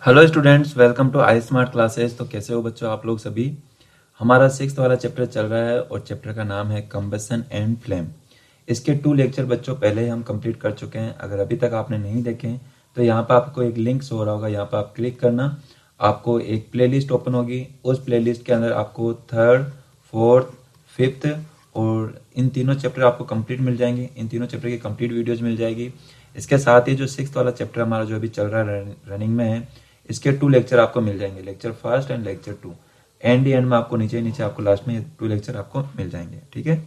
Hello students, welcome to I smart classes. तो कैसे हो बच्चों आप लोग सभी। हमारा सिक्स्थ वाला चैप्टर चल रहा है और चैप्टर का नाम है कंबसन एंड फ्लेम। इसके 2 लेक्चर बच्चों पहले ही हम कंप्लीट कर चुके हैं। अगर अभी तक आपने नहीं देखे तो यहाँ पर आपको एक लिंक शो हो रहा होगा, यहाँ पर आप क्लिक करना। आपको एक प्लेलिस्ट ओपन होगी, उस प्लेलिस्ट के अंदर आपको थर्ड, फोर्थ, फिफ्थ और इन तीनों चैप्टर आपको कंप्लीट मिल जाएंगे। इन तीनों चैप्टर की कंप्लीट वीडियोज मिल जाएगी। इसके साथ ही जो सिक्स्थ वाला चैप्टर हमारा जो अभी चल रहा है, रनिंग में है, इसके 2 लेक्चर आपको मिल जाएंगे, lecture first and lecture 2। And में आपको नीचे आपको लास्ट में ये 2 लेक्चर आपको मिल जाएंगे। ठीक है,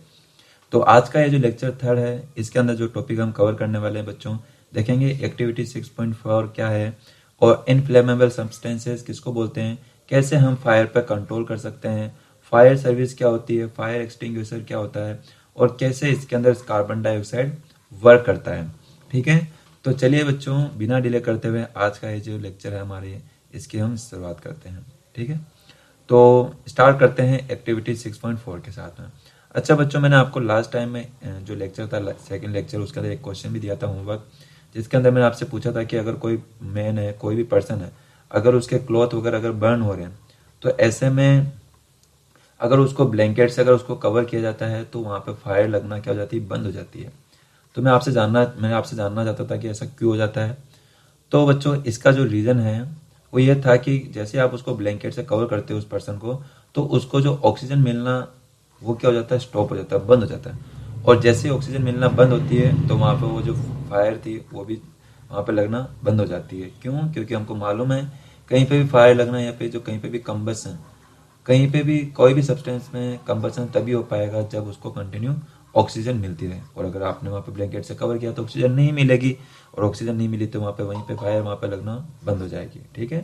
तो आज का ये जो लेक्चर थर्ड है, इसके अंदर जो टॉपिक हम कवर करने वाले हैं बच्चों, देखेंगे एक्टिविटी 6.4 क्या है और इनफ्लेमेबल सब्सटेंसेस किसको बोलते हैं, कैसे हम फायर पर कंट्रोल कर सकते हैं, फायर सर्विस क्या होती है, फायर एक्सटिंग्विशर क्या होता है और कैसे इसके अंदर कार्बन डाइऑक्साइड वर्क करता है। ठीक है, तो चलिए बच्चों बिना डिले करते हुए आज का ये जो लेक्चर है हमारे, इसकी हम शुरुआत करते हैं। ठीक है, तो स्टार्ट करते हैं एक्टिविटी 6.4 के साथ में। अच्छा बच्चों, मैंने आपको लास्ट टाइम में जो लेक्चर था, सेकंड लेक्चर, उसके अंदर एक क्वेश्चन भी दिया था होमवर्क, जिसके अंदर मैंने आपसे पूछा था कि अगर कोई मैन है, कोई भी पर्सन है, अगर उसके क्लॉथ वगैरह अगर बर्न हो रहे हैं तो ऐसे में अगर उसको ब्लैंकेट से अगर उसको कवर किया जाता है तो वहाँ पे फायर लगना क्या हो जाती है, बंद हो जाती है। तो मैंने आपसे जानना चाहता था कि ऐसा क्यों हो जाता है। तो बच्चों इसका जो रीज़न है वो ये था कि जैसे आप उसको ब्लैंकेट से कवर करते हो उस पर्सन को, तो उसको जो ऑक्सीजन मिलना वो क्या हो जाता है, स्टॉप हो जाता है, बंद हो जाता है। और जैसे ही ऑक्सीजन मिलना बंद होती है तो वहाँ पे वो जो फायर थी वो भी वहाँ पे लगना बंद हो जाती है। क्यों? क्योंकि हमको मालूम है कहीं पे भी फायर लगना या फिर जो कहीं पे भी कंबसन, कहीं पे भी कोई भी सब्सटेंस में कंबसन तभी हो पाएगा जब उसको कंटिन्यू ऑक्सीजन मिलती रहे। और अगर आपने वहाँ पे ब्लैंकेट से कवर किया तो ऑक्सीजन नहीं मिलेगी, और ऑक्सीजन नहीं मिली तो वहाँ पे वहीं पे फायर वहाँ पे लगना बंद हो जाएगी। ठीक है,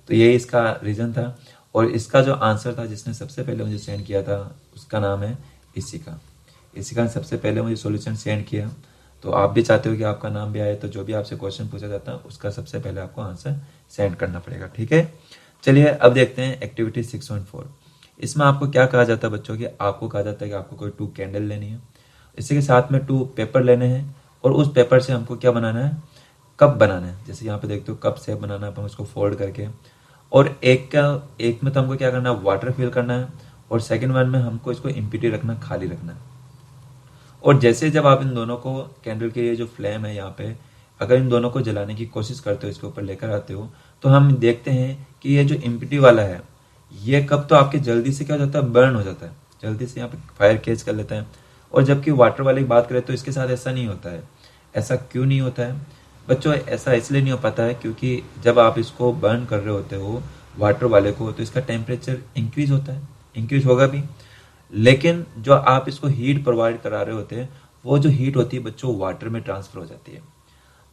तो यही इसका रीज़न था। और इसका जो आंसर था जिसने सबसे पहले मुझे सेंड किया था उसका नाम है इशिका। इशिका ने सबसे पहले मुझे सॉल्यूशन सेंड किया। तो आप भी चाहते हो कि आपका नाम भी आए, तो जो भी आपसे क्वेश्चन पूछा जाता है उसका सबसे पहले आपको आंसर सेंड करना पड़ेगा। ठीक है, चलिए अब देखते हैं एक्टिविटी 6.4। इसमें आपको क्या कहा जाता है बच्चों, कि आपको कहा जाता है कि आपको कोई 2 कैंडल लेनी है, इसी के साथ में 2 पेपर लेने हैं, और उस पेपर से हमको क्या बनाना है, कप बनाना है। जैसे यहाँ पे देखते हो कप शेप बनाना है, अपन उसको फोल्ड करके। और एक में तो हमको क्या करना है, वाटर फिल करना है, और सेकंड वन में हमको इसको एम्प्टी रखना, खाली रखना है। और जैसे जब आप इन दोनों को, कैंडल के ये जो फ्लेम है यहाँ पे, अगर इन दोनों को जलाने की कोशिश करते हो, इसके ऊपर लेकर आते हो, तो हम देखते हैं कि ये जो एम्प्टी वाला है, ये कब तो आपके जल्दी से क्या हो जाता है, बर्न हो जाता है, जल्दी से यहाँ पे फायर कैच कर लेता है। और जबकि वाटर वाले की बात करें तो इसके साथ ऐसा नहीं होता है। ऐसा क्यों नहीं होता है बच्चों? ऐसा इसलिए नहीं हो पाता है क्योंकि जब आप इसको बर्न कर रहे होते हो वाटर वाले को, तो इसका टेम्परेचर इंक्रीज होता है, इंक्रीज होगा भी। लेकिन जो आप इसको हीट प्रोवाइड करा रहे होते हैं, वो जो हीट होती है बच्चों वाटर में ट्रांसफर हो जाती है।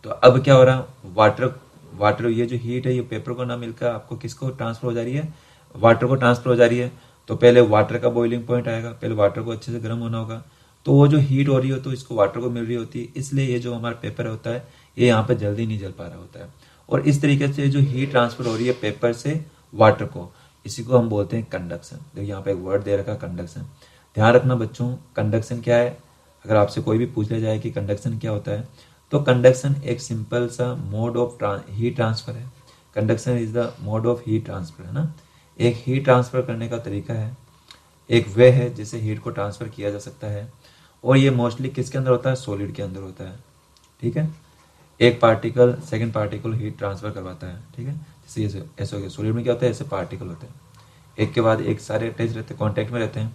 तो अब क्या हो रहा, वाटर वाटर ये जो हीट है ये पेपर को ना मिलकर आपको किसको ट्रांसफर हो जा रही है, वाटर को ट्रांसफर हो जा रही है। तो पहले वाटर का बॉइलिंग पॉइंट आएगा, पहले वाटर को अच्छे से गर्म होना होगा, तो वो जो हीट हो रही हो तो इसको वाटर को मिल रही होती है, इसलिए ये जो हमारा पेपर होता है ये यहाँ पे जल्दी नहीं जल पा रहा होता है। और इस तरीके से जो हीट ट्रांसफर हो रही है पेपर से वाटर को, इसी को हम बोलते हैं कंडक्शन। देखिए यहाँ पे एक वर्ड दे रखा है कंडक्शन। ध्यान रखना बच्चों, कंडक्शन क्या है, अगर आपसे कोई भी पूछ लिया जाए कि कंडक्शन क्या होता है, तो कंडक्शन एक सिंपल सा मोड ऑफ हीट ट्रांसफर है। Conduction is the mode of heat transfer, है ना। एक हीट ट्रांसफर करने का तरीका है, एक वे है जिससे हीट को ट्रांसफर किया जा सकता है। और ये मोस्टली किसके अंदर होता है, सॉलिड के अंदर होता है। ठीक है, एक particle second particle heat transfer करवाता है। ठीक है, जैसे ये ऐसे हो गया, सॉलिड में क्या होता है, ऐसे पार्टिकल होते हैं, एक के बाद एक सारे अटैच रहते हैं, कॉन्टेक्ट में रहते हैं।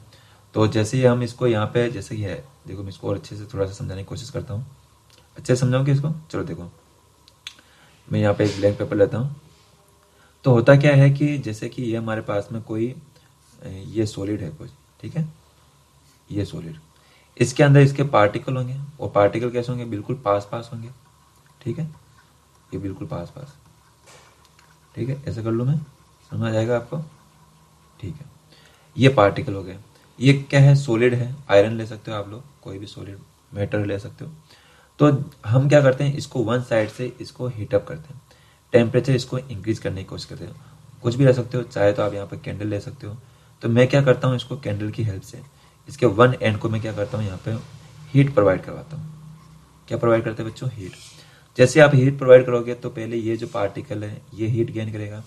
तो जैसे ही हम इसको यहाँ पे, जैसे ही है, देखो मैं इसको और अच्छे से थोड़ा सा समझाने की कोशिश करता हूँ, अच्छे से समझाऊँ कि इसको, चलो देखो मैं यहाँ पे एक ब्लैंक पेपर लेता हूँ। तो होता क्या है कि जैसे कि ये हमारे पास में कोई ये सॉलिड है कुछ, ठीक है, ये सॉलिड, इसके अंदर इसके पार्टिकल होंगे, और पार्टिकल कैसे होंगे, बिल्कुल पास पास होंगे। ठीक है, ये बिल्कुल पास पास। ठीक है, ऐसे कर लूँ मैं, समझ आ जाएगा आपको। ठीक है, ये पार्टिकल हो गए। ये क्या है, सॉलिड है, आयरन ले सकते हो आप लोग, कोई भी सॉलिड मेटल ले सकते हो। तो हम क्या करते हैं, इसको वन साइड से इसको हीटअप करते हैं, टेम्परेचर इसको इंक्रीज करने की कोशिश करते हैं। कुछ भी ले सकते हो, चाहे तो आप यहाँ पर कैंडल ले सकते हो। तो मैं क्या करता हूँ, इसको कैंडल की हेल्प से इसके वन एंड को मैं क्या करता हूँ, यहाँ पे हीट प्रोवाइड करवाता हूँ। क्या प्रोवाइड करते हैं बच्चों, हीट। जैसे आप हीट प्रोवाइड करोगे तो पहले ये जो पार्टिकल है ये हीट गेन करेगा,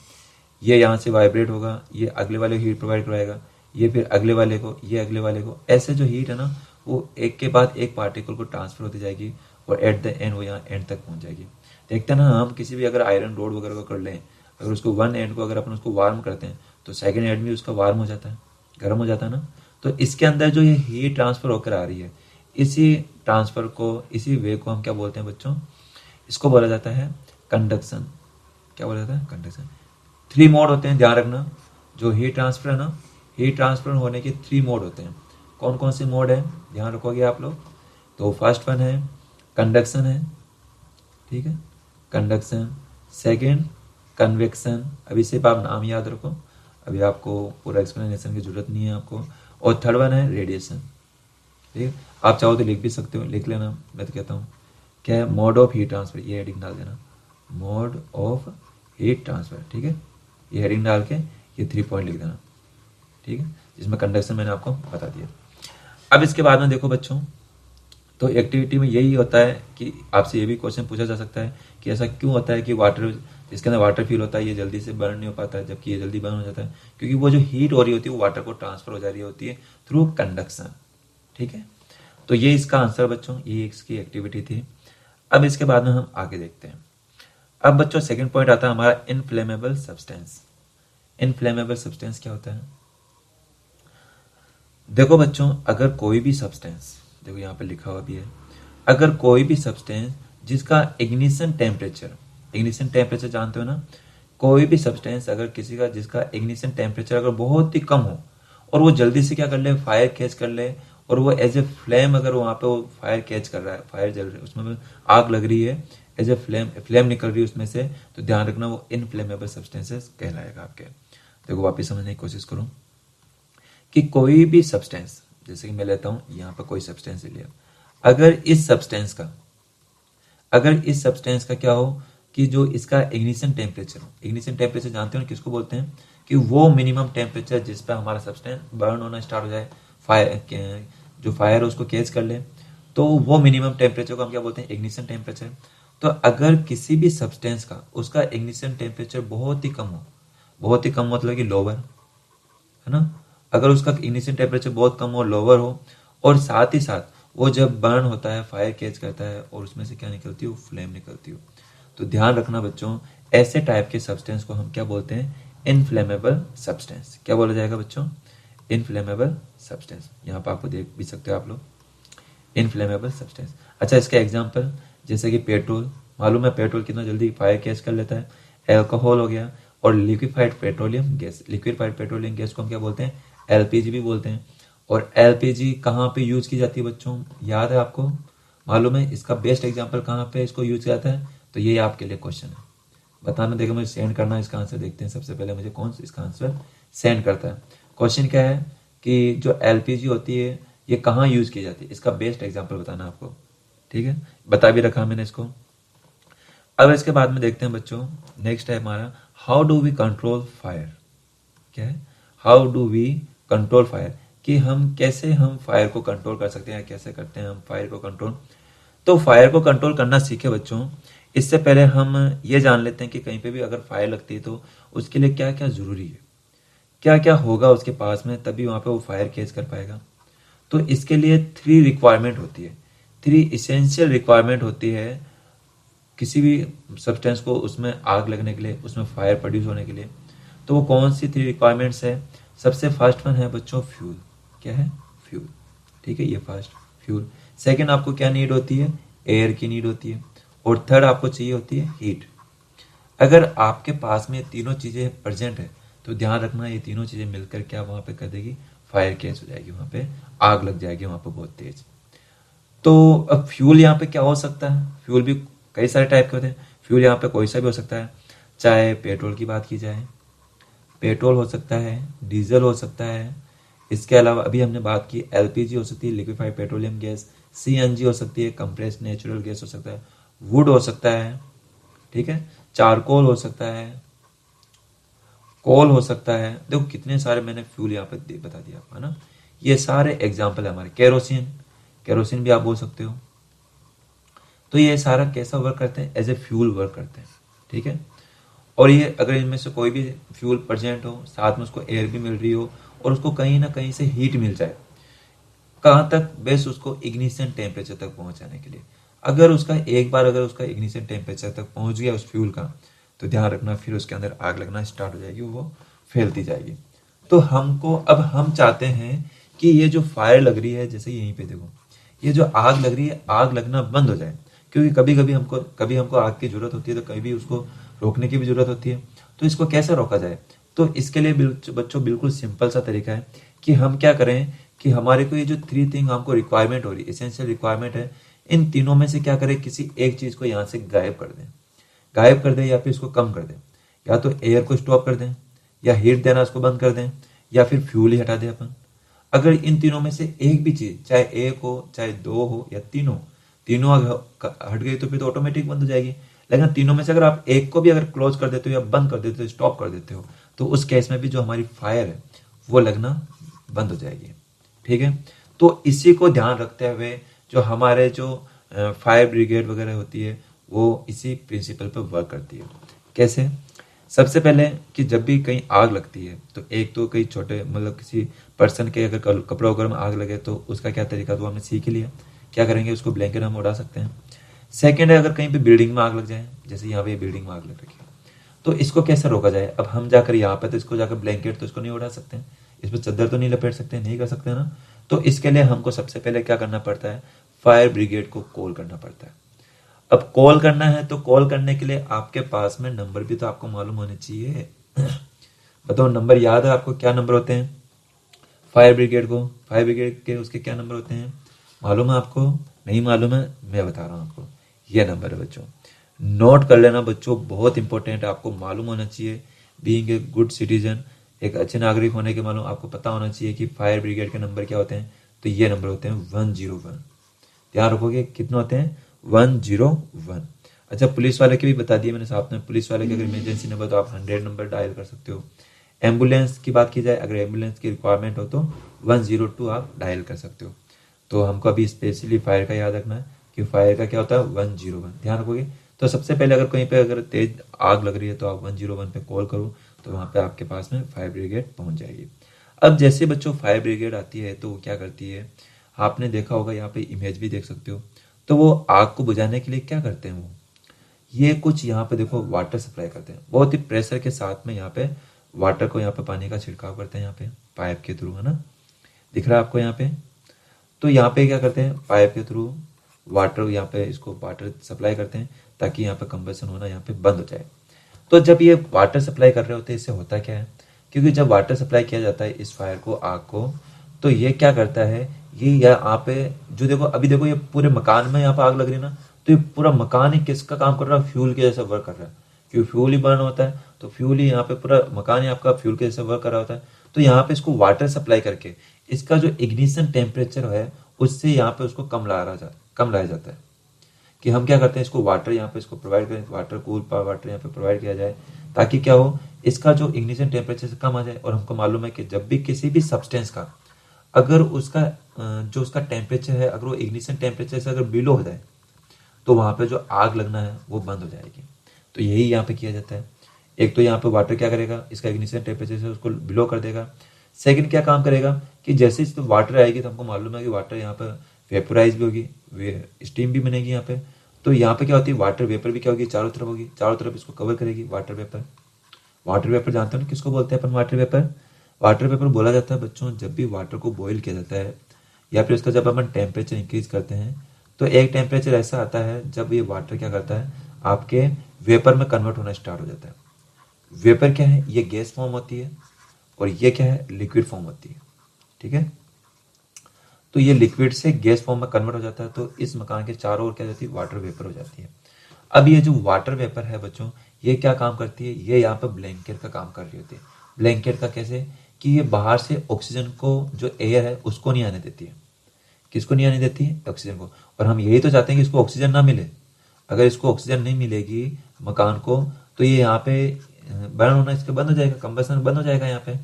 ये यहाँ से वाइब्रेट होगा, ये अगले वाले को हीट प्रोवाइड करवाएगा, ये फिर अगले वाले को, ये अगले वाले को, ऐसे जो हीट है ना वो एक के बाद एक पार्टिकल को ट्रांसफर होती जाएगी और एट द एंड वो यहाँ एंड तक पहुंच जाएगी। देखते हैं ना, हम किसी भी अगर आयरन रोड वगैरह को कर लें, अगर उसको वन एंड को अगर अपन उसको वार्म करते हैं तो सेकेंड एंड भी उसका वार्म हो जाता है, गर्म हो जाता है ना। तो इसके अंदर जो ये हीट ट्रांसफर होकर आ रही है, इसी ट्रांसफर को, इसी वे को हम क्या बोलते हैं बच्चों, इसको बोला जाता है कंडक्शन। क्या बोला जाता है? कंडक्शन। 3 मोड होते हैं, ध्यान रखना। जो हीट ट्रांसफर है ना, हीट ट्रांसफर होने के 3 मोड होते हैं। कौन कौन से मोड है ध्यान रखोगे आप लोग? तो फर्स्ट वन है कंडक्शन है, ठीक है, कंडक्शन। सेकेंड कन्वेक्शन, अभी सिर्फ आप नाम याद रखो, अभी आपको पूरा एक्सप्लेनेशन की जरूरत नहीं है आपको। और थर्ड वन है रेडिएशन, ठीक है। आप चाहो तो लिख भी सकते हो, लिख लेना, मैं तो कहता हूँ क्या है, मोड ऑफ हीट ट्रांसफर, ये हेडिंग डाल देना, मोड ऑफ हीट ट्रांसफर, ठीक है। ये हेडिंग डाल के ये 3 पॉइंट लिख देना, ठीक है, जिसमें कंडक्शन मैंने आपको बता दिया। अब इसके बाद में देखो बच्चों, तो एक्टिविटी में यही होता है कि आपसे ये भी क्वेश्चन पूछा जा सकता है कि ऐसा क्यों होता है कि वाटर, जिसके अंदर वाटर फील होता है, ये जल्दी से बर्न नहीं हो पाता है, जबकि ये जल्दी बर्न हो जाता है, क्योंकि वो जो हीट हो रही होती है वो वाटर को ट्रांसफर हो जा रही होती है थ्रू कंडक्शन, ठीक है। तो ये इसका आंसर बच्चों, ये इसकी एक्टिविटी थी। अब इसके बाद में हम आगे देखते हैं। अब बच्चों सेकंड पॉइंट आता है हमारा इनफ्लेमेबल सब्सटेंस। इनफ्लेमेबल सब्सटेंस क्या होता है? देखो बच्चों, अगर कोई भी सब्सटेंस, देखो यहाँ पे लिखा हुआ भी है, अगर कोई भी सब्सटेंस जिसका इग्निशन टेम्परेचर, इग्निशन टेम्परेचर जानते हो ना, कोई भी सब्सटेंस अगर किसी का जिसका इग्निशन टेम्परेचर अगर बहुत ही कम हो और वो जल्दी से क्या कर ले, फायर कैच कर ले, और वो एज ए फ्लेम, अगर वहां पे वो फायर कैच कर रहा है, फायर जल रही है, उसमें आग लग रही है, एज ए फ्लेम, फ्लेम निकल रही है उसमें से, तो ध्यान रखना वो इनफ्लेमेबल सब्सटेंसेस कहलाएगा आपके। देखो वापिस समझने की कोशिश करूं कि कोई भी सब्सटेंस, जैसे कि मैं लेता हूं यहाँ पर कोई सब्सटेंस लिया, अगर इस सब्सटेंस का, अगर इस सब्सटेंस का क्या हो कि जो इसका इग्निशन टेम्परेचर हो, इग्निशन टेम्परेचर जानते हो ना किसको बोलते हैं, कि वो मिनिमम टेम्परेचर जिस पर हमारा सब्सटेंस बर्न होना स्टार्ट हो जाए, फायर, जो फायर है उसको कैच कर ले, तो वो मिनिमम टेम्परेचर को हम क्या बोलते हैं, इग्निशन टेम्परेचर। तो अगर किसी भी सब्सटेंस का उसका इग्निशन टेम्परेचर बहुत ही कम हो, बहुत ही कम मतलब कि लोअर, है ना, अगर उसका इग्निशन टेम्परेचर बहुत कम हो, लोअर हो, और साथ ही साथ वो जब बर्न होता है, फायर कैच करता है, और उसमें से क्या निकलती हो, फ्लेम निकलती हो, तो ध्यान रखना बच्चों, ऐसे टाइप के सब्सटेंस को हम क्या बोलते हैं, इनफ्लेमेबल सब्सटेंस। क्या बोला जाएगा बच्चों? Inflammable substance. यहाँ पर आपको देख भी सकते हो आप लोग, इनफ्लेमेबल सब्सटेंस। अच्छा, इसका एग्जाम्पल जैसे कि पेट्रोल, मालूम है पेट्रोल कितना जल्दी फायर कैच कर लेता है, एल्कोहल हो गया, और liquefied petroleum gas, liquefied petroleum gas को हम क्या बोलते हैं, एलपीजी भी बोलते हैं। और एलपीजी कहाँ पे यूज की जाती है बच्चों, याद है आपको, मालूम है इसका बेस्ट एग्जाम्पल कहाँ पे इसको यूज किया जाता है? तो ये आपके लिए क्वेश्चन है, बताना, देखो मुझे सेंड करना इसका आंसर, देखते हैं सबसे पहले मुझे कौन इसका आंसर सेंड करता है। क्वेश्चन क्या है कि जो एलपीजी होती है ये कहाँ यूज की जाती है, इसका बेस्ट एग्जाम्पल बताना आपको, ठीक है, बता भी रखा मैंने इसको। अब इसके बाद में देखते हैं बच्चों, नेक्स्ट है हमारा how do we control fire. क्या है? How do we control fire, कि हम कैसे हम फायर को कंट्रोल कर सकते हैं, कैसे करते हैं हम फायर को कंट्रोल। तो फायर को कंट्रोल करना सीखे बच्चों, इससे पहले हम ये जान लेते हैं कि कहीं पे भी अगर फायर लगती है तो उसके लिए क्या क्या जरूरी है, क्या क्या होगा उसके पास में, तभी वहां पे वो फायर कैच कर पाएगा। तो इसके लिए 3 रिक्वायरमेंट होती है, 3 इसेंशियल रिक्वायरमेंट होती है किसी भी सब्सटेंस को उसमें आग लगने के लिए, उसमें फायर प्रोड्यूस होने के लिए। तो वो कौन सी 3 रिक्वायरमेंट्स है? सबसे फर्स्ट वन है बच्चों फ्यूल। क्या है? फ्यूल, ठीक है, ये फर्स्ट फ्यूल। सेकंड आपको क्या नीड होती है? एयर की नीड होती है। और थर्ड आपको चाहिए होती है हीट। अगर आपके पास में तीनों चीजें प्रेजेंट है तो ध्यान रखना, ये तीनों चीजें मिलकर क्या वहां पे कर देगी, फायर कैच हो जाएगी, वहां पे आग लग जाएगी वहां पे बहुत तेज। तो अब फ्यूल यहाँ पे क्या हो सकता है? फ्यूल भी कई सारे टाइप के होते हैं। फ्यूल यहाँ पे कोई सा भी हो सकता है, चाहे पेट्रोल की बात की जाए, पेट्रोल हो सकता है, डीजल हो सकता है, इसके अलावा अभी हमने बात की एलपीजी हो सकती है, लिक्विफाइड पेट्रोलियम गैस, सीएनजी हो सकती है, कंप्रेस्ड नेचुरल गैस हो सकता है, वुड हो सकता है, ठीक है, चारकोल हो सकता है, कोल हो सकता है। देखो कितने सारे मैंने फ्यूल यहाँ पे बता दिया आपको, है ना। ये सारे एग्जाम्पल है हमारे। केरोसिन, केरोसिन भी आप बोल सकते हो। तो तो ये सारा कैसा वर्क करते हैं, एज ए फ्यूल वर्क करते हैं, ठीक है। और ये अगर इनमें से कोई भी फ्यूल प्रेजेंट हो, साथ में उसको एयर भी मिल रही हो और उसको कहीं ना कहीं से हीट मिल जाए, कहाँ तक, बेस्ट उसको इग्निशन टेम्परेचर तक पहुंचाने के लिए। अगर उसका इग्निशन टेम्परेचर तक पहुंच गया उस फ्यूल का, तो ध्यान रखना फिर उसके अंदर आग लगना स्टार्ट हो जाएगी, वो फैलती जाएगी। तो हम चाहते हैं कि ये जो फायर लग रही है, जैसे यहीं पे देखो, ये जो आग लग रही है, आग लगना बंद हो जाए। क्योंकि कभी हमको आग की जरूरत होती है, तो कभी उसको रोकने की भी जरूरत होती है। तो इसको कैसे रोका जाए, तो इसके लिए बच्चों बिल्कुल सिंपल सा तरीका है कि हम क्या करें कि हमारे को ये जो 3 थिंग हमको रिक्वायरमेंट हो रही है, एसेंशियल रिक्वायरमेंट है, इन तीनों में से क्या करें, किसी एक चीज को यहाँ से गायब कर दें या फिर इसको कम कर दें। या तो एयर को स्टॉप कर दें, या हीट देना उसको बंद कर दें, या फिर फ्यूल ही हटा दें अपन। अगर इन तीनों में से एक भी चीज, चाहे एक हो, चाहे दो हो, या तीनों तीनों अगर हट गई तो फिर तो ऑटोमेटिक बंद हो जाएगी। लेकिन तीनों में से अगर आप एक को भी अगर क्लोज कर देते हो, या बंद कर देते हो, स्टॉप कर देते हो, तो उस केस में भी जो हमारी फायर है वो लगना बंद हो जाएगी, ठीक है। तो इसी को ध्यान रखते हुए जो हमारे जो फायर ब्रिगेड वगैरह होती है, वो इसी प्रिंसिपल पर वर्क करती है। कैसे, सबसे पहले कि जब भी कहीं आग लगती है, तो एक तो कहीं छोटे मतलब किसी पर्सन के अगर कपड़ा वगैरह में आग लगे, तो उसका क्या तरीका, तो हमने सीख ही लिया। क्या करेंगे, उसको ब्लैंकेट हम उड़ा सकते हैं। सेकेंड है, अगर कहीं पे बिल्डिंग में आग लग जाए, जैसे यहाँ पे बिल्डिंग में आग लग रही है, तो इसको कैसे रोका जाए। अब हम जाकर यहाँ पे, तो इसको जाकर ब्लैंकेट तो इसको नहीं उड़ा सकते, इस पर चादर तो नहीं लपेट सकते, नहीं कर सकते ना। तो इसके लिए हमको सबसे पहले क्या करना पड़ता है, फायर ब्रिगेड को कॉल करना पड़ता है। अब कॉल करना है, तो कॉल करने के लिए आपके पास में नंबर भी तो आपको मालूम होने चाहिए। बताओ, नंबर याद है आपको, क्या नंबर होते हैं फायर ब्रिगेड के उसके क्या नंबर होते हैं, मालूम है आपको? नहीं मालूम है, मैं बता रहा हूँ आपको। ये नंबर है बच्चों, नोट कर लेना बच्चों, बहुत इंपॉर्टेंट है, आपको मालूम होना चाहिए। बीइंग ए गुड सिटीजन, एक अच्छे नागरिक होने के मालूम आपको पता होना चाहिए कि फायर ब्रिगेड के नंबर क्या होते हैं। तो ये नंबर होते हैं 101। ध्यान रखोगे कितने होते हैं, 101। अच्छा, पुलिस वाले के भी बता दिए मैंने साथ में। पुलिस वाले के अगर इमरजेंसी नंबर, तो आप 100 नंबर डायल कर सकते हो। एम्बुलेंस की बात की जाए, अगर एम्बुलेंस की रिक्वायरमेंट हो, तो 102 आप डायल कर सकते हो। तो हमको अभी स्पेशली फायर का याद रखना है कि फायर का क्या होता है, 101, ध्यान रखोगे। तो सबसे पहले अगर कहीं पे अगर तेज आग लग रही है, तो आप 101 पे कॉल करो, तो वहां पे आपके पास में फायर ब्रिगेड पहुंच जाएगी। अब जैसे बच्चों फायर ब्रिगेड आती है, तो वो क्या करती है, आपने देखा होगा, यहाँ पे इमेज भी देख सकते हो। तो वो आग को बुझाने के लिए क्या करते हैं, वो ये कुछ यहाँ पे देखो वाटर सप्लाई करते हैं, बहुत ही प्रेशर के साथ में यहाँ पे वाटर को, यहाँ पे पानी का छिड़काव करते हैं, यहाँ पे पाइप के थ्रू, है ना, दिख रहा है आपको यहाँ पे। तो यहाँ पे क्या करते हैं, पाइप के थ्रू वाटर, यहाँ पे इसको वाटर सप्लाई करते हैं, ताकि यहाँ पे कंबसन होना यहाँ पे बंद हो जाए। तो जब ये वाटर सप्लाई कर रहे होते हैं, इससे होता क्या है, क्योंकि जब वाटर सप्लाई किया जाता है इस फायर को, आग को, तो ये क्या करता है, ये यहाँ पे जो देखो, अभी देखो ये पूरे मकान में यहाँ पे आग लग रही है ना, तो ये पूरा मकान ही किसका काम कर रहा है, फ्यूल के जैसा वर्क कर रहा है। क्योंकि फ्यूल ही बर्न होता है, तो फ्यूल ही यहाँ पे पूरा मकान ही आपका फ्यूल के जैसा वर्क कर रहा होता है। तो यहाँ पे इसको वाटर सप्लाई करके इसका जो इग्निशन टेम्परेचर है, उससे यहाँ पे उसको कम लाया जाता है। कि हम क्या करते हैं, इसको वाटर यहाँ पे इसको प्रोवाइड करें, वाटर कूल वाटर यहाँ पे प्रोवाइड किया जाए, ताकि क्या हो, इसका जो इग्निशन टेम्परेचर से कम आ जाए। और हमको मालूम है कि जब भी किसी भी सब्सटेंस का अगर उसका जो उसका टेम्परेचर है, अगर वो इग्निशन टेम्परेचर से अगर बिलो हो जाए, तो वहां पे जो आग लगना है वो बंद हो जाएगी। तो यही यहाँ पे किया जाता है। एक तो यहाँ पे वाटर क्या करेगा, इसका इग्निशन टेम्परेचर से उसको बिलो कर देगा। सेकंड क्या काम करेगा कि जैसे इस वाटर आएगी, तो हमको मालूम है कि वाटर यहाँ पे वेपोराइज भी होगी, स्टीम भी बनेगी यहाँ पे। तो यहाँ पे क्या होती है, वाटर वेपर भी क्या होगी, चारों तरफ होगी, चारों तरफ इसको कवर करेगी वाटर वेपर। वाटर वेपर जानते हो ना किसको बोलते हैं अपन, वाटर वेपर। वाटर वेपर बोला जाता है बच्चों, जब भी वाटर को बॉईल किया जाता है, या फिर उसका जब अपन टेम्परेचर इंक्रीज करते हैं, तो एक टेम्परेचर ऐसा आता है जब ये वाटर क्या करता है, आपके वेपर में कन्वर्ट होना स्टार्ट हो जाता है। वेपर क्या है, ये गैस फॉर्म होती है, और ये क्या है, लिक्विड फॉर्म होती है, ठीक है। तो ये लिक्विड से गैस फॉर्म में कन्वर्ट हो जाता है, तो इस मकान के चारों ओर क्या जाती है, वाटर वेपर हो जाती है। अब ये जो वाटर वेपर है बच्चों, ये क्या काम करती है, ये यहाँ पर ब्लैंकेट का काम कर रही होती है। ब्लैंकेट का कैसे, कि ये बाहर से ऑक्सीजन को, जो एयर है उसको नहीं आने देती है। किसको नहीं आने देती है, ऑक्सीजन को। और हम यही तो चाहते हैं कि इसको ऑक्सीजन ना मिले। अगर इसको ऑक्सीजन नहीं मिलेगी मकान को, तो ये यहाँ पे बर्न होना इसका बंद हो जाएगा, कंबसन बंद हो जाएगा यहाँ पे।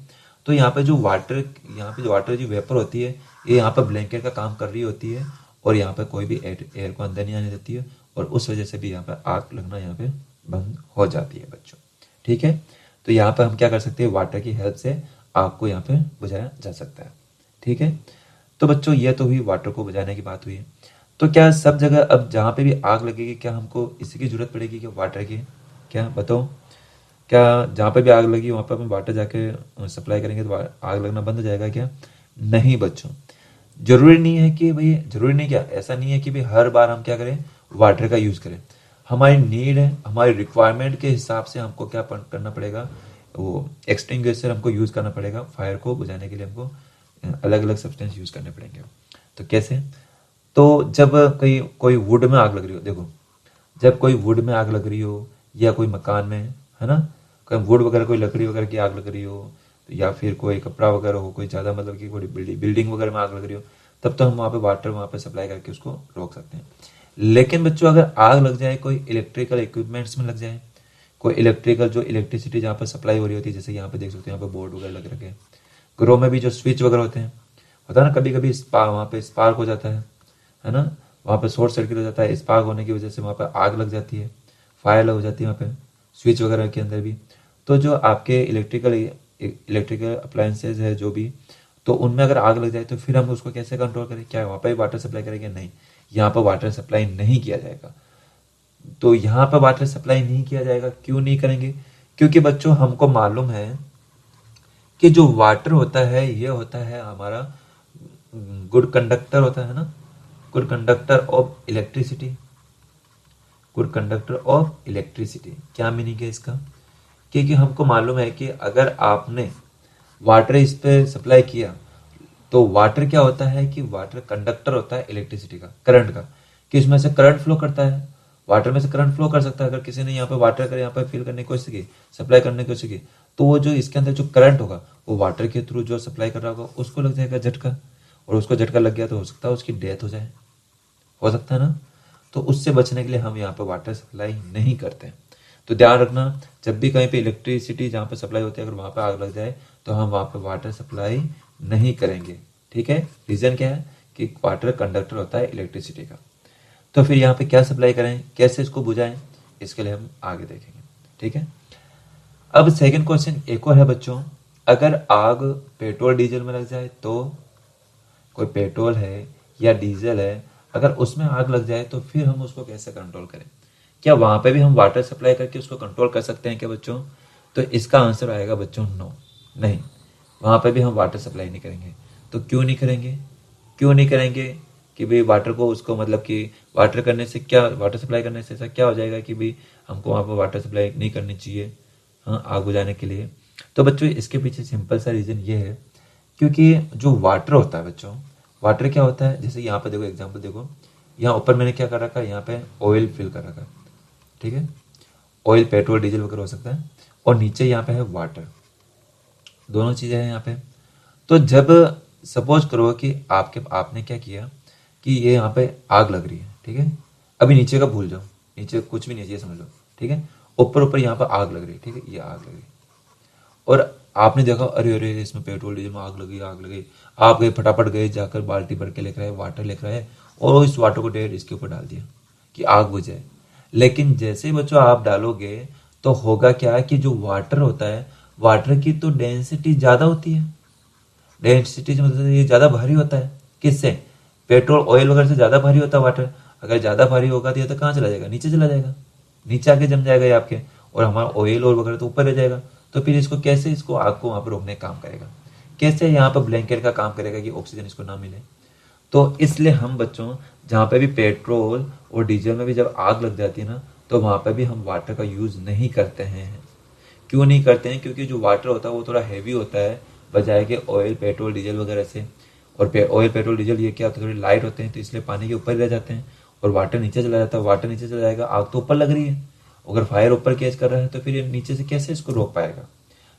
तो यहाँ पे जो वाटर जो वेपर होती है, ये यहाँ पे ब्लैंकेट का काम कर रही होती है, और यहाँ पे कोई भी एयर को अंदर नहीं आने देती है, और उस वजह से भी यहाँ पे आग लगना यहाँ पे बंद हो जाती है बच्चों। ठीक है, तो यहाँ पे हम क्या कर सकते हैं, वाटर की हेल्प से आग को यहाँ पे बुझाया जा सकता है। ठीक है, तो बच्चों ये तो हुई वाटर को बुझाने की बात हुई है। तो क्या सब जगह अब जहाँ पे भी आग लगेगी क्या हमको इसी की जरूरत पड़ेगी कि वाटर की? क्या बताओ, क्या जहाँ पे भी आग लगी वहाँ पे हम वाटर जाके सप्लाई करेंगे तो आग लगना बंद हो जाएगा क्या? नहीं बच्चों, जरूरी नहीं है कि भाई, जरूरी नहीं, क्या ऐसा नहीं है कि भाई हर बार हम क्या करें, वाटर का यूज करें। हमारी नीड है, हमारी रिक्वायरमेंट के हिसाब से हमको क्या करना पड़ेगा, वो एक्सटिंग्विशर हमको यूज करना पड़ेगा। फायर को बुझाने के लिए हमको अलग अलग सब्सटेंस यूज करने पड़ेंगे। तो कैसे? तो जब कोई कोई वुड में आग लग रही हो, देखो जब कोई वुड में आग लग रही हो या कोई मकान में, है ना, कोई वुड वगैरह कोई लकड़ी वगैरह की आग लग रही हो, या फिर कोई कपड़ा वगैरह हो, कोई ज़्यादा मतलब कि कोई बिल्डिंग वगैरह में आग लग रही हो, तब तो हम वहाँ पे वाटर वहाँ पे सप्लाई करके उसको रोक सकते हैं। लेकिन बच्चों अगर आग लग जाए कोई इलेक्ट्रिकल इक्विपमेंट्स में लग जाए, कोई इलेक्ट्रिकल जो इलेक्ट्रिसिटी जहाँ पर सप्लाई हो रही होती है, जैसे यहाँ पे देख सकते हैं यहाँ पे बोर्ड वगैरह लग रखे हैं, घरों में भी जो स्विच वगैरह होते हैं, होता है ना कभी कभी वहाँ पे स्पार्क हो जाता है ना, वहाँ पे शॉर्ट सर्किट हो जाता है, स्पार्क होने की वजह से वहाँ पे आग लग जाती है, फायर हो जाती है वहाँ पे स्विच वगैरह के अंदर भी। तो जो आपके इलेक्ट्रिकल अप्लायंसेज है जो भी, तो उनमें अगर आग लग जाए तो फिर हम उसको कैसे कंट्रोल करें? क्या वहाँ पे वाटर सप्लाई करेंगे? नहीं, यहाँ पर वाटर सप्लाई नहीं किया जाएगा। तो यहाँ पर वाटर सप्लाई नहीं किया जाएगा, क्यों नहीं करेंगे? क्योंकि बच्चों हमको मालूम है कि जो वाटर होता है ये होता है हमारा गुड कंडक्टर होता है ना, good conductor of electricity, good conductor of electricity. क्या मीनिंग है इसका? क्योंकि हमको मालूम है कि अगर आपने वाटर इस पे सप्लाई किया तो वाटर क्या होता है कि वाटर कंडक्टर होता है इलेक्ट्रिसिटी का, करंट का, कि इसमें से करंट फ्लो करता है, वाटर में से करंट फ्लो कर सकता है। अगर किसी ने यहाँ पे वाटर कर यहाँ पे फिल करने की कोशिश की, सप्लाई करने की कोशिश की, तो वो जो इसके अंदर जो करंट होगा वो वाटर के थ्रू जो सप्लाई कर रहा होगा उसको लग जाएगा झटका, और उसको झटका लग गया तो हो सकता है उसकी डेथ हो सकता है ना। तो उससे बचने के लिए हम यहाँ पे वाटर सप्लाई नहीं करते हैं। तो ध्यान रखना, जब भी कहीं पे इलेक्ट्रिसिटी जहाँ पे सप्लाई होती है अगर वहाँ पे आग लग जाए तो हम वहाँ पे वाटर सप्लाई नहीं करेंगे। ठीक है, रीजन क्या है कि वाटर कंडक्टर होता है इलेक्ट्रिसिटी का। तो फिर यहाँ पे क्या सप्लाई करें, कैसे इसको बुझाएं, इसके लिए हम आगे देखेंगे। ठीक है, अब सेकंड क्वेश्चन एक और है बच्चों, अगर आग पेट्रोल डीजल में लग जाए तो, कोई पेट्रोल है या डीजल है अगर उसमें आग लग जाए तो फिर हम उसको कैसे कंट्रोल करें? क्या वहां पे भी हम वाटर सप्लाई करके उसको कंट्रोल कर सकते हैं क्या बच्चों? तो इसका आंसर आएगा बच्चों नो, नहीं, वहां पे भी हम वाटर सप्लाई नहीं करेंगे। तो क्यों नहीं करेंगे? क्यों नहीं करेंगे कि भाई वाटर को उसको मतलब कि वाटर करने से क्या, वाटर सप्लाई करने से ऐसा क्या हो जाएगा कि भाई हमको वहां पर वाटर सप्लाई नहीं करनी चाहिए, हाँ, आग बुझाने के लिए? तो बच्चों इसके पीछे सिंपल सा रीजन ये है, क्योंकि जो वाटर होता है बच्चों, वाटर क्या होता है, जैसे यहाँ पे देखो एग्जांपल देखो, यहाँ ऊपर मैंने क्या कर रखा है, यहाँ पे ऑयल फिल कर रखा है, ठीक है, ऑयल पेट्रोल डीजल वगैरह हो सकता है, और नीचे यहाँ पे है वाटर, दोनों चीजें हैं यहाँ पे। तो जब सपोज करो कि आपने क्या किया कि ये यहाँ पे आग लग रही है, ठीक है, अभी नीचे का भूल जाओ, नीचे कुछ भी नहीं चाहिए समझ लो, ठीक है, ऊपर ऊपर यहाँ पर आग लग रही है, ठीक है, ये आग लग रही है, और आपने देखा अरे अरे इसमें पेट्रोल डीजल में आग लगी, आग लगी, आप गए फटाफट गए जाकर बाल्टी भर के लेकर आए, वाटर लेकर आए और इस वाटर को डायरेक्ट इसके ऊपर डाल दिया कि आग बुझ जाए। लेकिन जैसे ही बच्चों आप डालोगे तो होगा क्या कि जो वाटर होता है, वाटर की तो डेंसिटी ज्यादा होती है, डेंसिटी से मतलब ये ज्यादा भारी होता है, किससे? पेट्रोल ऑयल वगैरह से ज्यादा भारी होता है वाटर। अगर ज्यादा भारी होगा तो ये तो कहाँ चला जाएगा, नीचे चला जाएगा, नीचे आके जम जाएगा ये आपके, और हमारा ऑयल और वगैरह तो ऊपर रह जाएगा। तो फिर इसको कैसे, इसको आग को वहां पर रोकने का काम करेगा, कैसे यहाँ पर ब्लैंकेट का काम करेगा कि ऑक्सीजन इसको ना मिले। तो इसलिए हम बच्चों जहाँ पे भी पेट्रोल और डीजल में भी जब आग लग जाती है ना, तो वहां पे भी हम वाटर का यूज नहीं करते हैं। क्यों नहीं करते हैं? क्योंकि जो वाटर होता है वो थोड़ा हैवी होता है बजाय के ऑयल पेट्रोल डीजल वगैरह से। और ऑयल पेट्रोल डीजल ये क्या होता है, थोड़ी लाइट होते हैं, तो इसलिए पानी के ऊपर ही रह जाते हैं, और वाटर नीचे चला जाता है। वाटर नीचे चला जाएगा, आग तो ऊपर लग रही है, अगर फायर ऊपर कैच कर रहा है तो फिर ये नीचे से कैसे इसको रोक पाएगा?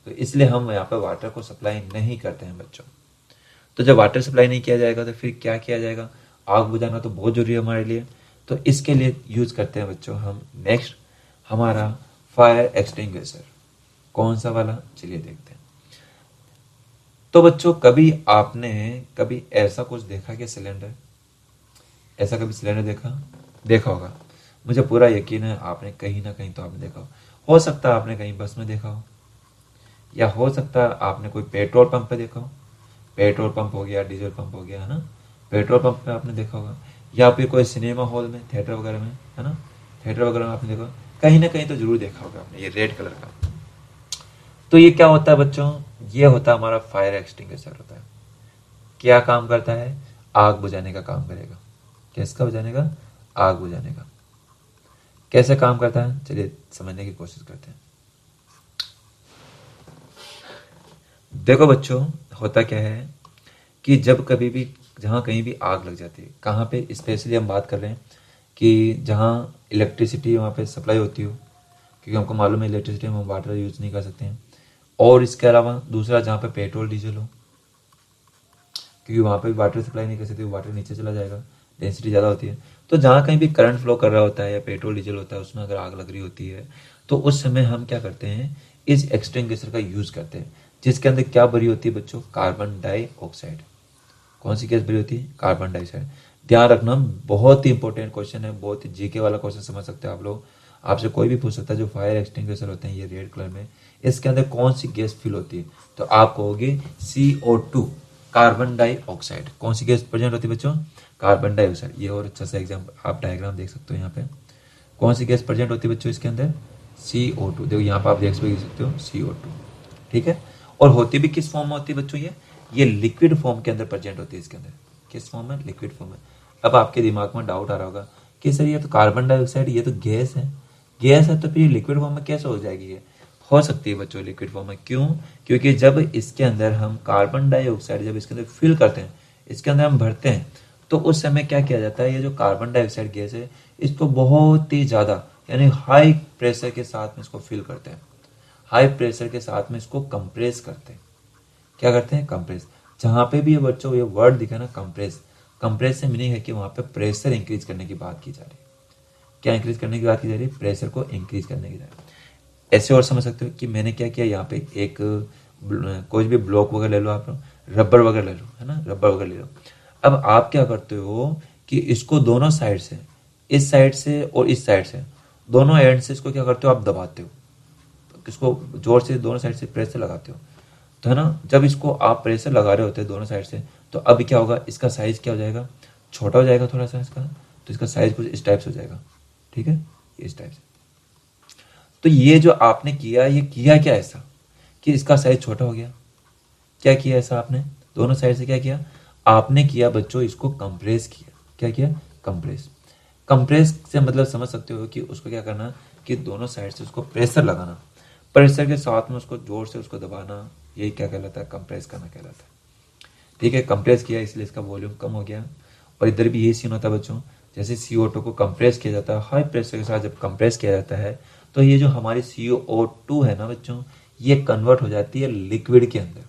तो इसलिए हम यहाँ पर वाटर को सप्लाई नहीं करते हैं बच्चों। तो जब वाटर सप्लाई नहीं किया जाएगा तो फिर क्या किया जाएगा? आग बुझाना तो बहुत जरूरी है हमारे लिए, तो इसके लिए यूज करते हैं बच्चों हम नेक्स्ट हमारा फायर एक्सटिंग्विशर। कौन सा वाला, चलिए देखते हैं। तो बच्चों कभी आपने कभी ऐसा कुछ देखा कि सिलेंडर, ऐसा कभी सिलेंडर देखा होगा, मुझे पूरा यकीन है आपने कहीं ना कहीं तो आपने देखा हो सकता है आपने कहीं बस में देखा हो, या हो सकता है आपने कोई पेट्रोल पंप पे देखा हो। पेट्रोल पंप हो गया, डीजल पंप हो गया, है ना। पेट्रोल पंप पे आपने देखा होगा, या फिर कोई सिनेमा हॉल में, थिएटर वगैरह में, है ना। थिएटर वगैरह में आपने देखा होगा। कहीं ना कहीं तो जरूर देखा होगा आपने ये रेड कलर का। तो ये क्या होता है बच्चों, ये होता है हमारा फायर एक्सटिंग्विशर होता है। क्या काम करता है, आग बुझाने का काम करेगा। किसका बुझाने का, आग बुझाने का। कैसे काम करता है चलिए समझने की कोशिश करते हैं। देखो बच्चों, होता क्या है कि जब कभी भी जहाँ कहीं भी आग लग जाती है, कहाँ पे स्पेशली हम बात कर रहे हैं कि जहाँ इलेक्ट्रिसिटी वहाँ पे सप्लाई होती हो, क्योंकि हमको मालूम है इलेक्ट्रिसिटी में हम वाटर यूज नहीं कर सकते हैं। और इसके अलावा दूसरा जहाँ पे पेट्रोल डीजल हो, क्योंकि वहाँ पे भी वाटर सप्लाई नहीं कर सकते, वाटर नीचे चला जाएगा, डेंसिटी ज़्यादा होती है। तो जहाँ कहीं भी करंट फ्लो कर रहा होता है या पेट्रोल डीजल होता है, उसमें अगर आग लग रही होती है, तो उस समय हम क्या करते हैं, इस एक्सटिंग्विशर का यूज़ करते हैं, जिसके अंदर क्या भरी होती है बच्चों, कार्बन डाइऑक्साइड। कौन सी गैस भरी होती है, कार्बन डाइऑक्साइड। ध्यान रखना, बहुत ही इंपॉर्टेंट क्वेश्चन है, बहुत ही जीके वाला क्वेश्चन समझ सकते हैं आप लोग। आपसे कोई भी पूछ सकता है, जो फायर एक्सटिंग्विशर होते हैं ये रेड कलर में, इसके अंदर कौन सी गैस फिल होती है, तो आप कहोगे CO2, कार्बन डाइऑक्साइड। कौन सी गैस प्रेजेंट होती है बच्चों, कार्बन डाइऑक्साइड। ये और अच्छा सा एग्जाम्पल आप डायग्राम देख सकते हो यहाँ पे। कौन सी गैस प्रेजेंट होती है बच्चों इसके अंदर, CO2। देखो यहाँ पर आप देख सकते हो CO2, ठीक है। और होती भी किस फॉर्म में होती है बच्चों, ये लिक्विड फॉर्म के अंदर प्रेजेंट होती है इसके अंदर। किस फॉर्म में, लिक्विड फॉर्म में। अब आपके दिमाग में डाउट आ रहा होगा कि सर ये तो कार्बन डाइऑक्साइड, ये तो गैस है, गैस है तो फिर लिक्विड फॉर्म में कैसे हो जाएगी ये। हो सकती है बच्चों लिक्विड फॉर्म में, क्यों, क्योंकि जब इसके अंदर हम कार्बन डाइऑक्साइड जब इसके अंदर फिल करते हैं, इसके अंदर हम भरते हैं, तो उस समय क्या किया जाता है, ये जो कार्बन डाइऑक्साइड गैस है, इसको बहुत ही ज़्यादा यानी हाई प्रेशर के साथ में इसको फिल करते हैं। हाई प्रेशर के साथ में इसको कंप्रेस करते हैं। क्या करते हैं, कंप्रेस। जहां पे भी ये बच्चों ये वर्ड दिखा ना, कंप्रेस, कंप्रेस से मीनिंग है कि वहां पे प्रेशर इंक्रीज करने की बात की जा रही है। क्या इंक्रीज करने की बात की जा रही है, प्रेशर को इंक्रीज करने की जा रही है। ऐसे और समझ सकते हो कि मैंने क्या किया, यहाँ पे एक कोई भी ब्लॉक वगैरह ले लो, आप रबर वगैरह ले लो, है ना, रबर वगैरह ले लो। अब आप क्या करते हो कि इसको दोनों साइड से, इस साइड से और इस साइड से, दोनों एंड से इसको क्या करते हो, आप दबाते हो, इसको जोर से दोनों साइड से प्रेशर लगाते हो, तो है ना। जब इसको आप प्रेशर लगा रहे होते हैं दोनों साइड से, तो अब क्या होगा, इसका साइज क्या हो जाएगा, छोटा हो जाएगा थोड़ा सा इसका, तो इसका साइज कुछ इस टाइप से हो जाएगा, ठीक है, इस टाइप से। तो ये जो आपने किया, ये किया क्या ऐसा कि इसका साइज छोटा हो गया, क्या किया ऐसा आपने, दोनों साइड से क्या किया आपने किया बच्चों, इसको कंप्रेस किया। क्या किया, कंप्रेस। कंप्रेस से मतलब समझ सकते हो कि उसको क्या करना, कि दोनों साइड से उसको प्रेशर लगाना, प्रेशर के साथ में उसको जोर से उसको दबाना, यही क्या कहलाता है, कंप्रेस करना कहलाता है। ठीक है, कंप्रेस किया इसलिए इसका वॉल्यूम कम हो गया। और इधर भी यही सीन होता है बच्चों, जैसे CO2 को कंप्रेस किया जाता है, हाई प्रेशर के साथ जब कंप्रेस किया जाता है, तो ये जो हमारी CO2 है ना बच्चों, ये कन्वर्ट हो जाती है लिक्विड के अंदर।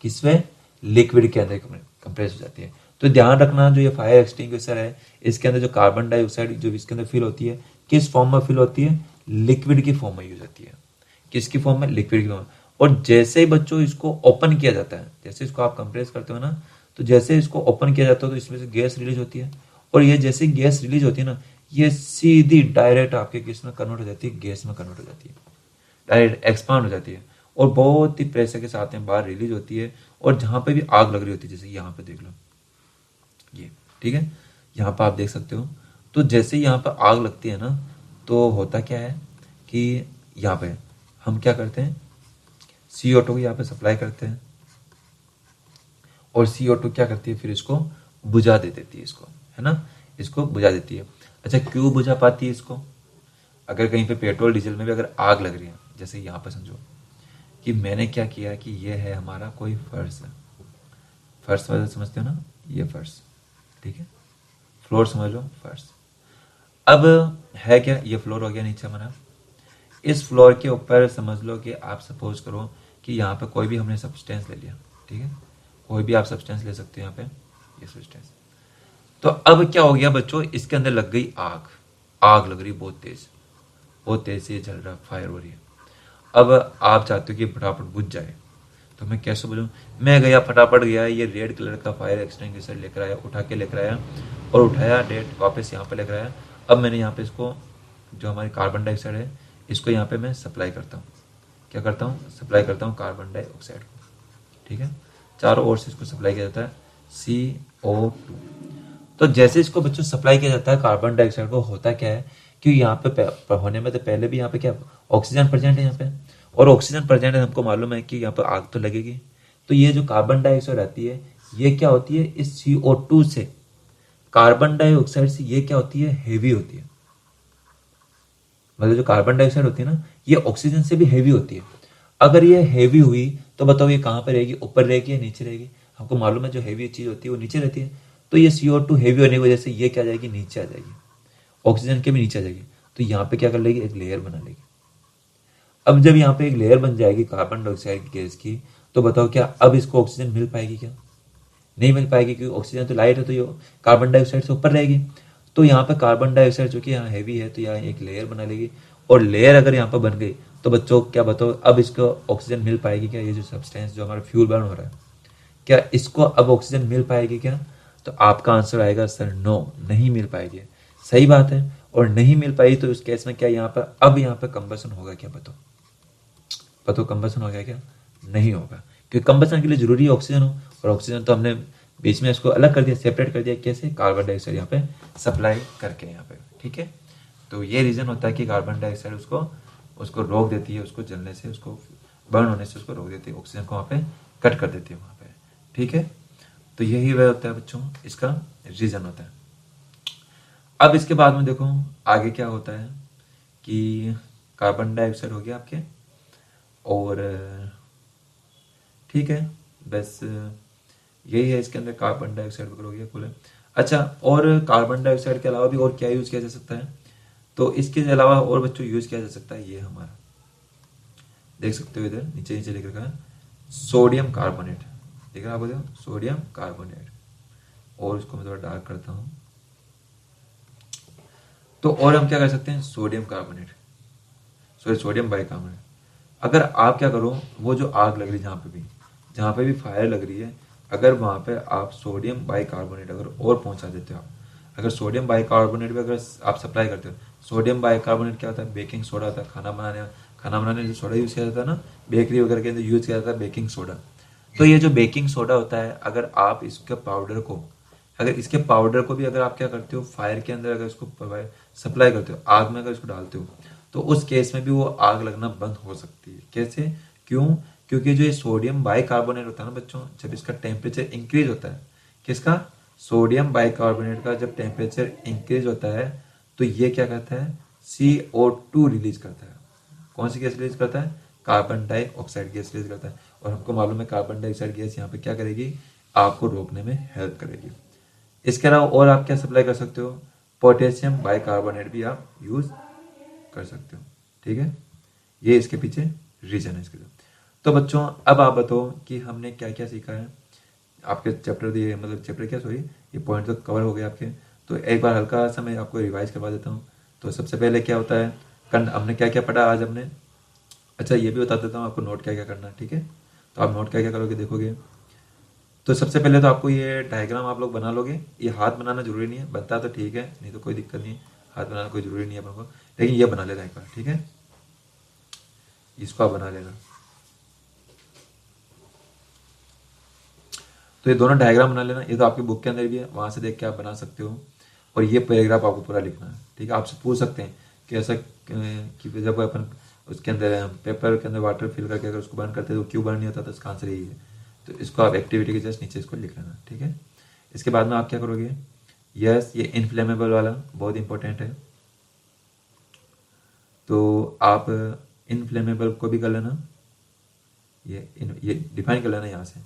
किसमें, लिक्विड के अंदर कंप्रेस हो जाती है। तो ध्यान रखना, जो ये फायर एक्सटिंग्विशर है, इसके अंदर जो कार्बन डाइऑक्साइड जो इसके अंदर फिल होती है, किस फॉर्म में फिल होती है, लिक्विड की फॉर्म में यूज होती है। किसकी फॉर्म में, लिक्विड की फॉर्म में। और जैसे ही बच्चों इसको ओपन किया जाता है, जैसे इसको आप कंप्रेस करते हो ना, तो जैसे इसको ओपन किया जाता है तो इसमें से गैस रिलीज होती है। और ये जैसे गैस रिलीज होती है ना, ये सीधी डायरेक्ट आपके किस में कन्वर्ट हो जाती है, गैस में कन्वर्ट हो जाती है, डायरेक्ट एक्सपांड हो जाती है। और बहुत ही प्रेशर के साथ में बाहर रिलीज होती है। और जहां पे भी आग लग रही होती है, जैसे यहाँ पे देख लो ये, ठीक है, यहाँ पे आप देख सकते हो। तो जैसे यहाँ पे आग लगती है ना, तो होता क्या है कि यहाँ पे हम क्या करते हैं, CO2 को यहाँ पे सप्लाई करते हैं, और CO2 क्या करती है, फिर इसको बुझा दे देती है, इसको, है ना, इसको बुझा देती है। अच्छा, क्यों बुझा पाती है इसको, अगर कहीं पे पेट्रोल डीजल में भी अगर आग लग रही है, जैसे यहाँ पे समझो कि मैंने क्या किया कि ये है हमारा कोई फर्श है, फर्श वाला समझते हो ना, ये फर्श, ठीक है, फ्लोर समझ लो, फर्श। अब है क्या, ये फ्लोर हो गया नीचे हमारा। इस फ्लोर के ऊपर समझ लो कि आप सपोज करो कि यहाँ पे कोई भी हमने सब्सटेंस ले लिया, ठीक है, कोई भी आप सब्सटेंस ले सकते हो यहाँ पे, ये सब्सटेंस। तो अब क्या हो गया बच्चों, इसके अंदर लग गई आग, आग लग रही बहुत तेज से ये जल रहा, फायर हो रही है। अब आप चाहते हो कि फटाफट बुझ जाए, तो मैं कैसे बोलूँ, मैं गया फटाफट गया, ये रेड कलर का फायर एक्सटिंग्विशर लेकर आया, उठा के लेकर आया, और उठाया डेट वापस यहाँ पे लेकर आया। अब मैंने यहाँ पे इसको जो हमारी कार्बन डाइऑक्साइड है इसको यहाँ पे मैं सप्लाई करता हूँ, क्या करता हूँ, सप्लाई करता हूँ कार्बन डाइऑक्साइड को, ठीक है। चारों ओर से इसको सप्लाई किया जाता है CO2। तो जैसे इसको बच्चों सप्लाई किया जाता है कार्बन डाइऑक्साइड को, होता क्या है कि यहाँ पे होने में तो पहले भी यहाँ पे क्या ऑक्सीजन प्रेजेंट है यहाँ पे, और ऑक्सीजन प्रेजेंट है, हमको मालूम है कि यहाँ पे आग तो लगेगी। तो ये जो कार्बन डाइऑक्साइड आती है ये क्या होती है, इस CO2 से, कार्बन डाइऑक्साइड से ये क्या होती है, हेवी होती है। मतलब जो कार्बन डाइऑक्साइड होती है ना ये ऑक्सीजन से भी हेवी होती है। अगर ये हेवी हुई तो बताओ ये कहाँ पर रहेगी, ऊपर रहेगी या नीचे रहेगी? हमको मालूम है जो हेवी चीज होती है वो नीचे रहती है। तो ये CO2 हेवी होने की वजह से ये क्या आ जाएगी, नीचे आ जाएगी, ऑक्सीजन के भी नीचे आ जाएगी। तो यहाँ पे क्या कर लेगी, एक लेयर बना लेगी। अब जब यहाँ पे एक लेयर बन जाएगी कार्बन डाइऑक्साइड की गैस की, तो बताओ क्या अब इसको ऑक्सीजन मिल पाएगी क्या? नहीं मिल पाएगी, क्योंकि ऑक्सीजन तो लाइट है, तो ये कार्बन डाइऑक्साइड से ऊपर रहेगी। तो यहाँ पे कार्बन डाइऑक्साइड जो कि यहाँ हैवी है तो यहाँ एक लेयर बना लेगी, और लेयर अगर यहाँ पर बन गई तो बच्चों क्या बताओ अब इसको ऑक्सीजन मिल पाएगी क्या? ये जो सब्सटेंस जो हमारा फ्यूल बर्न हो रहा है, क्या इसको अब ऑक्सीजन मिल पाएगी क्या? तो आपका आंसर आएगा सर नो, नहीं मिल पाएगी। सही बात है, और नहीं मिल पाई तो उस केस में क्या यहाँ पर अब यहाँ पर कंबसन होगा क्या? बताओ बताओ, कंबसन होगा क्या? नहीं होगा, क्योंकि कंबसन के लिए जरूरी है ऑक्सीजन हो, और ऑक्सीजन तो हमने बीच में इसको अलग कर दिया, सेपरेट कर दिया। कैसे? कार्बन डाइऑक्साइड यहाँ पे सप्लाई करके यहाँ पे, ठीक है। तो ये रीजन होता है कि कार्बन डाइऑक्साइड उसको उसको रोक देती है, उसको जलने से, उसको बर्न होने से उसको रोक देती है, ऑक्सीजन को वहाँ पे कट कर देती है वहाँ पे, ठीक है। तो यही वह होता है बच्चों, इसका रीजन होता है। अब इसके बाद में देखो आगे क्या होता है कि कार्बन डाइऑक्साइड हो गया आपके, और ठीक है, बस यही है इसके अंदर, कार्बन डाइऑक्साइड वगैरह हो गया कुल। अच्छा, और कार्बन डाइऑक्साइड के अलावा भी और क्या यूज किया जा सकता है? तो इसके अलावा और बच्चों यूज किया जा सकता है, ये हमारा देख सकते हो इधर नीचे नीचे लिख रखा है सोडियम कार्बोनेट, देख रहे आप, सोडियम कार्बोनेट। और इसको मैं थोड़ा डार्क करता हूं। तो और हम क्या कर सकते हैं, sodium carbonate, sorry sodium bicarbonate. अगर आप क्या करो, वो जो आग लग रही है जहाँ पे भी फायर लग रही है, अगर वहां पे आप सोडियम बाइकार्बोनेट अगर और पहुंचा देते हो, अगर सोडियम बाइकार्बोनेट भी अगर आप सप्लाई करते हो, सोडियम बाइकार्बोनेट क्या होता है, बेकिंग सोडा होता है, खाना बनाने जो सोडा यूज किया जाता है ना, बेकरी वगैरह के अंदर यूज किया जाता है बेकिंग सोडा। तो ये जो बेकिंग सोडा होता है, अगर आप इसके पाउडर को, अगर इसके पाउडर को भी अगर आप क्या करते हो, फायर के अंदर अगर इसको सप्लाई करते हो, आग में अगर इसको डालते हो, तो उस केस में भी वो आग लगना बंद हो सकती है। कैसे? क्यों? क्योंकि जो ये सोडियम बाइकार्बोनेट होता है ना बच्चों, जब इसका टेम्परेचर इंक्रीज होता है, किसका, सोडियम बाइकार्बोनेट का जब टेम्परेचर इंक्रीज होता है, तो ये क्या करता है, CO2 रिलीज करता है। कौन सी गैस रिलीज करता है? कार्बन डाइऑक्साइड गैस रिलीज करता है। और हमको मालूम है कार्बन डाइऑक्साइड गैस यहाँ पे क्या करेगी, आग को रोकने में हेल्प करेगी। इसके अलावा और आप क्या सप्लाई कर सकते हो, पोटेशियम बाइकार्बोनेट भी आप यूज कर सकते हो, ठीक है। ये इसके पीछे रीजन है इसके लिए। तो बच्चों अब आप बताओ कि हमने क्या क्या सीखा है आपके चैप्टर दिए, मतलब चैप्टर क्या सॉरी, ये पॉइंट तो कवर हो गए आपके। तो एक बार हल्का सा मैं आपको रिवाइज करवा देता हूँ। तो सबसे पहले क्या होता है, हमने क्या क्या पढ़ा आज हमने। अच्छा ये भी बता देता हूँ आपको नोट क्या क्या करना है, ठीक है। तो आप नोट क्या क्या करोगे देखोगे। तो सबसे पहले तो आपको ये डायग्राम आप लोग बना लोगे। ये हाथ बनाना जरूरी नहीं है, बनता तो ठीक है, नहीं तो कोई दिक्कत नहीं है, हाथ बनाना कोई जरूरी नहीं है अपन को, लेकिन ये बना लेना एक बार, ठीक है। इसको आप बना लेना। तो ये दोनों डायग्राम बना लेना, ये तो आपकी बुक के अंदर भी है, वहां से देख के आप बना सकते हो। और ये पैराग्राफ आपको पूरा लिखना है, ठीक है। आपसे पूछ सकते हैं कि ऐसा कि जब अपन उसके अंदर पेपर के अंदर वाटर फिल करके अगर उसको बर्न करते तो क्यों बर्न नहीं होता, तो इसका आंसर यही है। तो इसको आप एक्टिविटी के जस्ट नीचे इसको लिख लेना, ठीक है। इसके बाद में आप क्या करोगे, यस ये इनफ्लेमेबल वाला बहुत इंपॉर्टेंट है, तो आप इनफ्लेमेबल को भी कर लेना, ये डिफाइन कर लेना यहाँ से।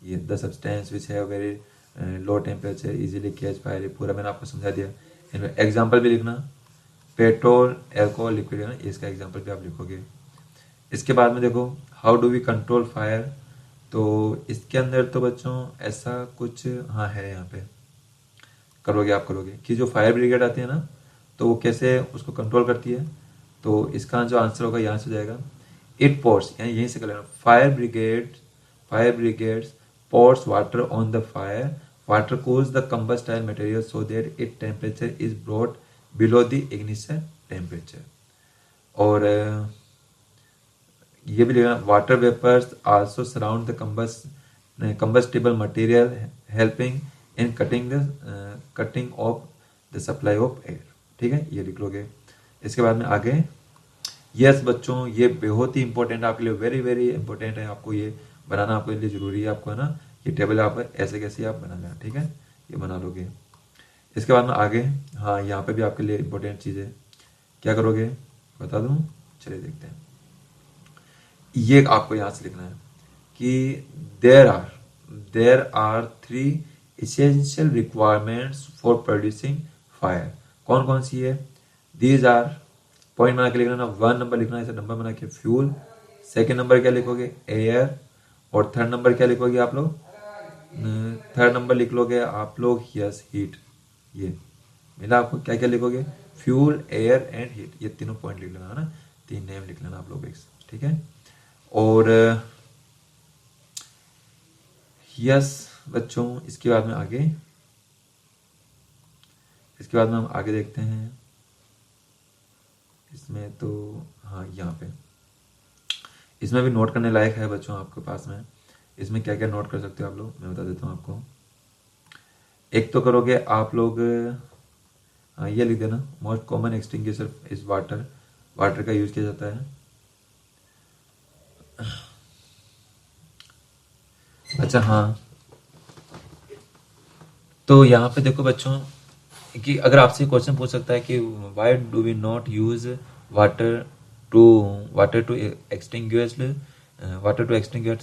ये द सब्सटेंस विच है very low temperature easily catch fire, ये पूरा मैंने आपको समझा दिया। इनमें एग्जाम्पल भी लिखना, पेट्रोल एल्कोहल लिक्विड है ना, इसका एग्जाम्पल भी आप लिखोगे। इसके बाद में देखो how do we control fire. तो इसके अंदर तो बच्चों ऐसा कुछ हाँ है, यहाँ पे करोगे आप, करोगे कि जो फायर ब्रिगेड आती है ना, तो वो कैसे उसको कंट्रोल करती है। तो इसका जो आंसर होगा यहाँ से हो जाएगा, इट पोर्स, यानी यहीं से कर लेना, fire brigades pours water on the fire, water cools the combustible material so that its temperature is brought below the ignition temperature. और ये भी लिखना, water vapours also surround the combustible material helping in cutting off the supply of air। ठीक है, ये लिख लोगे। इसके बाद में आगे, यस बच्चों, ये बहुत ही इंपॉर्टेंट आपके लिए, वेरी वेरी इंपॉर्टेंट है, आपको ये बनाना आपके लिए जरूरी है, आपको है ना, ये टेबल आप ऐसे कैसे आप बना लेना। ठीक है, ये बना लोगे। इसके बाद में आगे, हाँ यहाँ पे भी आपके लिए इंपॉर्टेंट चीज़ है, क्या करोगे बता दूं, चलिए देखते हैं। ये आपको यहाँ से लिखना है कि there are 3 essential requirements for producing fire। कौन कौन सी है? दीज आर, पॉइंट बना के लिखना ना, 1 नंबर लिखना है, ऐसा नंबर बना के, फ्यूल। सेकेंड नंबर क्या लिखोगे? एयर। और थर्ड नंबर क्या लिखोगे आप लोग? थर्ड नंबर लिख लोगे आप लोग, यस, हीट। ये मिला आपको, क्या क्या लिखोगे? फ्यूल, एयर एंड हीट, ये तीनों पॉइंट लिख लेना है ना, 3 नेम लिख लेना आप लोग, ठीक है। और यस बच्चों, इसके बाद में आगे, इसके बाद में हम आगे देखते हैं। इसमें तो हाँ, यहाँ पे इसमें भी नोट करने लायक है बच्चों आपके पास में। इसमें क्या क्या नोट कर सकते हो आप लोग, मैं बता देता हूँ आपको। एक तो करोगे आप लोग, हाँ ये लिख देना, most common extinguisher is water. Water का यूज किया जाता है। अच्छा हाँ, तो यहाँ पे देखो बच्चों कि अगर आपसे क्वेश्चन पूछ सकता है कि why do we not use water to extinguish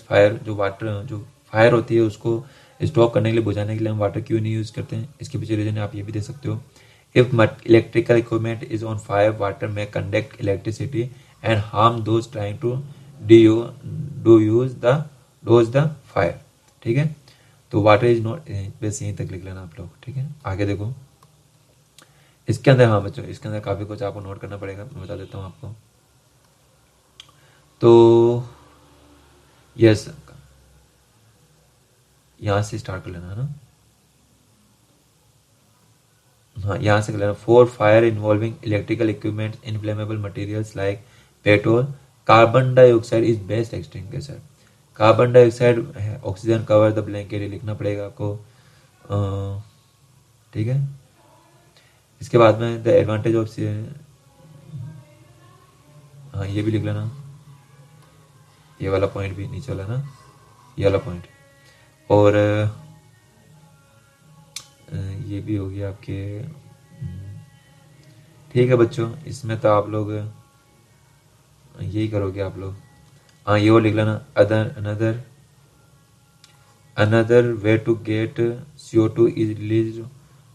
fire. जो फायर होती है उसको स्टॉप करने के लिए, बुझाने के लिए हम वाटर क्यों नहीं यूज करते हैं, इसके पीछे रीजन आप ये भी दे सकते हो। If electrical equipment is on fire, water में conduct electricity and harm those trying to douse the fire. ठीक है, तो वाटर इज नॉट, बस यहीं तक लिख लेना आप लोग। ठीक है, आगे देखो इसके अंदर, हाँ बच्चों इसके अंदर काफ़ी कुछ आपको नोट करना पड़ेगा, मैं बता देता हूँ आपको। तो यस, यहाँ से स्टार्ट कर लेना है ना, हाँ यहाँ से कर लेना। For fire involving electrical equipment, inflammable materials like petrol, carbon dioxide is best extinguisher. Carbon dioxide, oxygen cover the blanket, ये लिखना पड़ेगा आपको। ठीक है, इसके बाद में द एडवांटेज ऑफ, हाँ ये भी लिख लेना, ये वाला पॉइंट भी नीचे वाला ना, ये वाला पॉइंट। और ये भी हो गया आपके। ठीक है बच्चों, इसमें तो आप लोग यही करोगे आप लोग। हाँ ये वो लिख लेना, another way to get CO2 is release,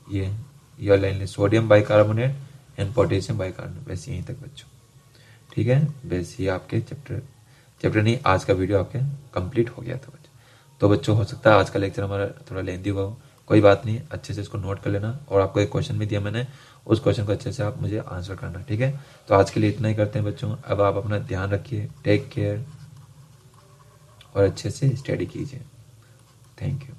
ये line, sodium bicarbonate and potassium bicarbonate. बस यहीं तक बच्चों, ठीक है। बस ये आपके चैप्टर नहीं, आज का वीडियो आपके कंप्लीट हो गया था बच्चों। तो बच्चों हो सकता है आज का लेक्चर हमारा थोड़ा लेंदी हुआ हो, कोई बात नहीं, अच्छे से इसको नोट कर लेना। और आपको एक क्वेश्चन भी दिया मैंने, उस क्वेश्चन को अच्छे से आप मुझे आंसर करना, ठीक है। तो आज के लिए इतना ही करते हैं बच्चों। अब आप अपना ध्यान रखिए, टेक केयर और अच्छे से स्टडी कीजिए। Thank you.